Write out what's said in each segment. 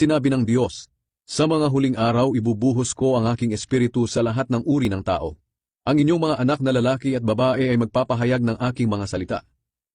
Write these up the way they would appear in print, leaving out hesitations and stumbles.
Sinabi ng Diyos, "Sa mga huling araw ibubuhos ko ang aking espiritu sa lahat ng uri ng tao. Ang inyong mga anak na lalaki at babae ay magpapahayag ng aking mga salita.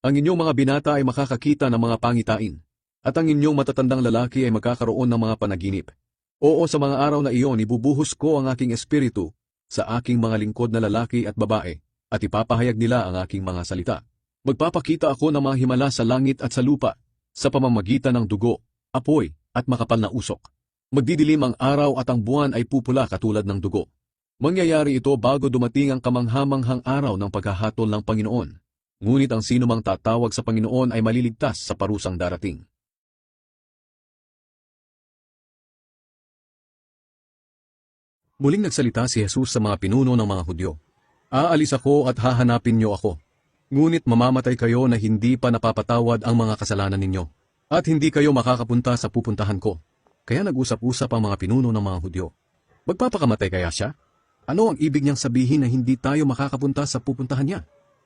Ang inyong mga binata ay makakakita ng mga pangitain, at ang inyong matatandang lalaki ay magkakaroon ng mga panaginip. Oo, sa mga araw na iyon ibubuhos ko ang aking espiritu sa aking mga lingkod na lalaki at babae, at ipapahayag nila ang aking mga salita. Magpapakita ako ng mga himala sa langit at sa lupa, sa pamamagitan ng dugo, apoy, at makapal na usok. Magdidilim ang araw at ang buwan ay pupula katulad ng dugo. Mangyayari ito bago dumating ang kamanghamanghang araw ng paghahatol ng Panginoon. Ngunit ang sinumang tatawag sa Panginoon ay maliligtas sa parusang darating." Muling nagsalita si Jesus sa mga pinuno ng mga Hudyo. "Aalis ako at hahanapin niyo ako. Ngunit mamamatay kayo na hindi pa napapatawad ang mga kasalanan ninyo, at hindi kayo makakapunta sa pupuntahan ko." Kaya nag-usap-usap ang mga pinuno ng mga Hudyo. Magpapakamatay kaya siya? Ano ang ibig niyang sabihin na hindi tayo makakapunta sa pupuntahan niya?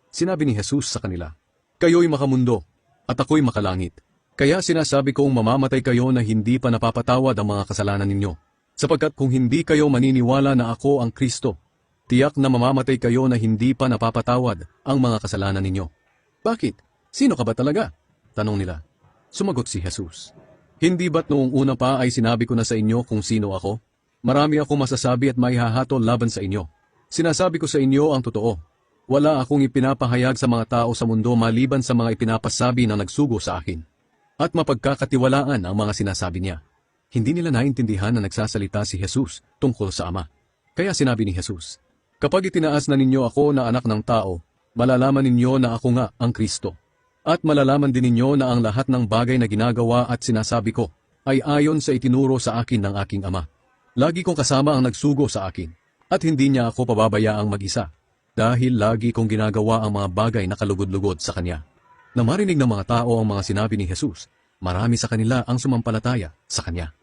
Sinabi ni Jesus sa kanila, "Kayo'y makamundo, at ako'y makalangit. Kaya sinasabi kong mamamatay kayo na hindi pa napapatawad ang mga kasalanan ninyo. Sapagkat kung hindi kayo maniniwala na ako ang Kristo, tiyak na mamamatay kayo na hindi pa napapatawad ang mga kasalanan ninyo." "Bakit? Sino ka ba talaga?" tanong nila. Sumagot si Jesus, "Hindi ba't noong una pa ay sinabi ko na sa inyo kung sino ako? Marami akong masasabi at maihahatol laban sa inyo. Sinasabi ko sa inyo ang totoo. Wala akong ipinapahayag sa mga tao sa mundo maliban sa mga ipinapasabi na nagsugo sa akin. At mapagkakatiwalaan ang mga sinasabi niya." Hindi nila naintindihan na nagsasalita si Jesus tungkol sa Ama. Kaya sinabi ni Jesus, "Kapag itinaas na ninyo ako na anak ng tao, malalaman ninyo na ako nga ang Kristo. At malalaman din ninyo na ang lahat ng bagay na ginagawa at sinasabi ko ay ayon sa itinuro sa akin ng aking Ama. Lagi kong kasama ang nagsugo sa akin, at hindi niya ako pababayaang mag-isa, dahil lagi kong ginagawa ang mga bagay na kalugod-lugod sa Kanya." Nang marinig ng mga tao ang mga sinabi ni Jesus, marami sa kanila ang sumampalataya sa Kanya.